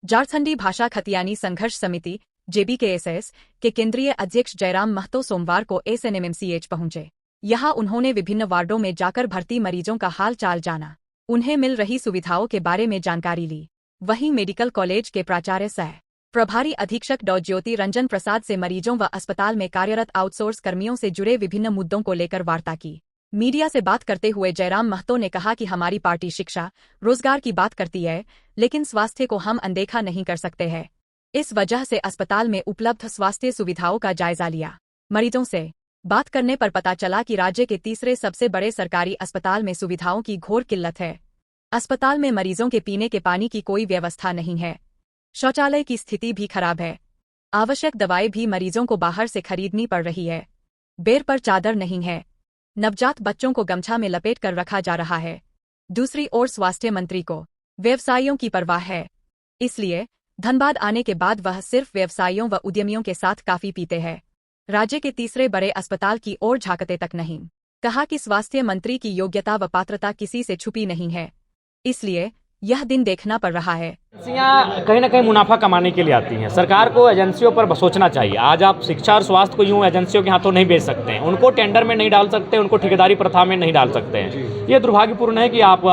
झारखंडी भाषा खतियानी संघर्ष समिति JBKSS के केंद्रीय अध्यक्ष जयराम महतो सोमवार को SNMMCH पहुंचे। यहां उन्होंने विभिन्न वार्डों में जाकर भर्ती मरीजों का हाल चाल जाना, उन्हें मिल रही सुविधाओं के बारे में जानकारी ली। वहीं मेडिकल कॉलेज के प्राचार्य सह प्रभारी अधीक्षक डॉ ज्योति रंजन प्रसाद से मरीजों व अस्पताल में कार्यरत आउटसोर्स कर्मियों से जुड़े विभिन्न मुद्दों को लेकर वार्ता की। मीडिया से बात करते हुए जयराम महतो ने कहा कि हमारी पार्टी शिक्षा, रोजगार की बात करती है, लेकिन स्वास्थ्य को हम अनदेखा नहीं कर सकते हैं। इस वजह से अस्पताल में उपलब्ध स्वास्थ्य सुविधाओं का जायजा लिया। मरीजों से बात करने पर पता चला कि राज्य के तीसरे सबसे बड़े सरकारी अस्पताल में सुविधाओं की घोर किल्लत है। अस्पताल में मरीजों के पीने के पानी की कोई व्यवस्था नहीं है। शौचालय की स्थिति भी खराब है। आवश्यक दवाएं भी मरीजों को बाहर से खरीदनी पड़ रही है। बेड पर चादर नहीं है। नवजात बच्चों को गमछा में लपेट कर रखा जा रहा है। दूसरी ओर स्वास्थ्य मंत्री को व्यवसायियों की परवाह है, इसलिए धनबाद आने के बाद वह सिर्फ व्यवसायियों व उद्यमियों के साथ काफी पीते हैं। राज्य के तीसरे बड़े अस्पताल की ओर झांकते तक नहीं। कहा कि स्वास्थ्य मंत्री की योग्यता व पात्रता किसी से छुपी नहीं है, इसलिए यह दिन देखना पड़ रहा है। एजेंसियाँ कहीं ना कहीं मुनाफा कमाने के लिए आती हैं। सरकार को एजेंसियों पर सोचना चाहिए। आज आप शिक्षा और स्वास्थ्य को यूं एजेंसियों के हाथों नहीं बेच सकते हैं, उनको टेंडर में नहीं डाल सकते, उनको ठेकेदारी प्रथा में नहीं डाल सकते हैं। ये दुर्भाग्यपूर्ण है कि आप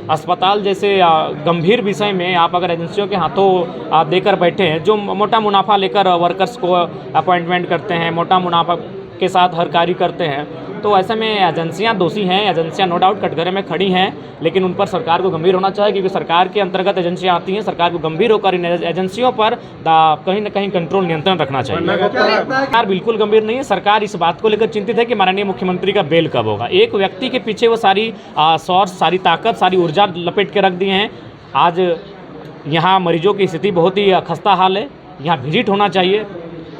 अस्पताल जैसे गंभीर विषय में आप अगर एजेंसियों के हाथों देकर बैठे हैं, जो मोटा मुनाफा लेकर वर्कर्स को अपॉइंटमेंट करते हैं, मोटा मुनाफा के साथ हर कार्य करते हैं, तो ऐसे में एजेंसियां दोषी हैं। एजेंसियां नो डाउट कटघरे में खड़ी हैं, लेकिन उन पर सरकार को गंभीर होना चाहिए, क्योंकि सरकार के अंतर्गत एजेंसियां आती हैं। सरकार को गंभीर होकर इन एजेंसियों पर कहीं ना कहीं कंट्रोल, नियंत्रण रखना चाहिए। सरकार बिल्कुल गंभीर नहीं है। सरकार इस बात को लेकर चिंतित है कि माननीय मुख्यमंत्री का बेल कब होगा। एक व्यक्ति के पीछे वो सारी सोर्स, सारी ताकत, सारी ऊर्जा लपेट के रख दिए हैं। आज यहाँ मरीजों की स्थिति बहुत ही खस्ता हाल है। यहाँ विजिट होना चाहिए।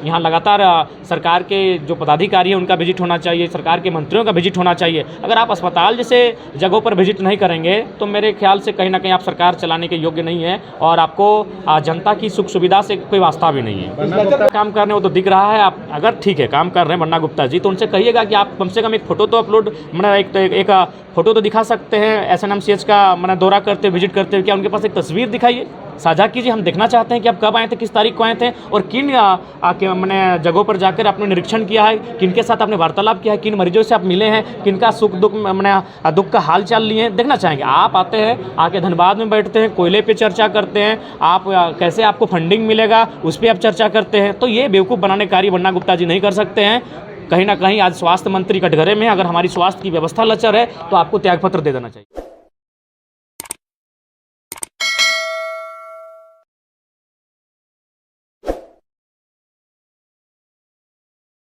यहाँ लगातार सरकार के जो पदाधिकारी हैं उनका विजिट होना चाहिए, सरकार के मंत्रियों का विजिट होना चाहिए। अगर आप अस्पताल जैसे जगहों पर विजिट नहीं करेंगे तो मेरे ख्याल से कहीं ना कहीं आप सरकार चलाने के योग्य नहीं है, और आपको जनता की सुख सुविधा से कोई वास्ता भी नहीं है। काम कर रहे हो तो दिख रहा है। आप अगर ठीक है काम कर रहे हैं बन्ना गुप्ता जी, तो उनसे कहिएगा कि आप कम से कम एक फ़ोटो तो अपलोड, एक फ़ोटो तो दिखा सकते हैं SNMCH का दौरा करते, विजिट करते हुए। क्या उनके पास एक तस्वीर दिखाइए, साझा कीजिए। हम देखना चाहते हैं कि आप कब आए थे, किस तारीख को आए थे, और किन जगहों पर जाकर आपने निरीक्षण किया है, किनके साथ आपने वार्तालाप किया है, किन मरीजों से आप मिले हैं, किनका सुख दुख दुख का हाल चाल लिए हैं, देखना चाहेंगे। आप आते हैं, आके धनबाद में बैठते हैं, कोयले पे चर्चा करते हैं, आप कैसे आपको फंडिंग मिलेगा उस पर आप चर्चा करते हैं। तो ये बेवकूफ़ बनाने कार्य बन्ना गुप्ता जी नहीं कर सकते हैं। कहीं ना कहीं आज स्वास्थ्य मंत्री कटघरे में, अगर हमारी स्वास्थ्य की व्यवस्था लचर है तो आपको त्यागपत्र दे देना चाहिए।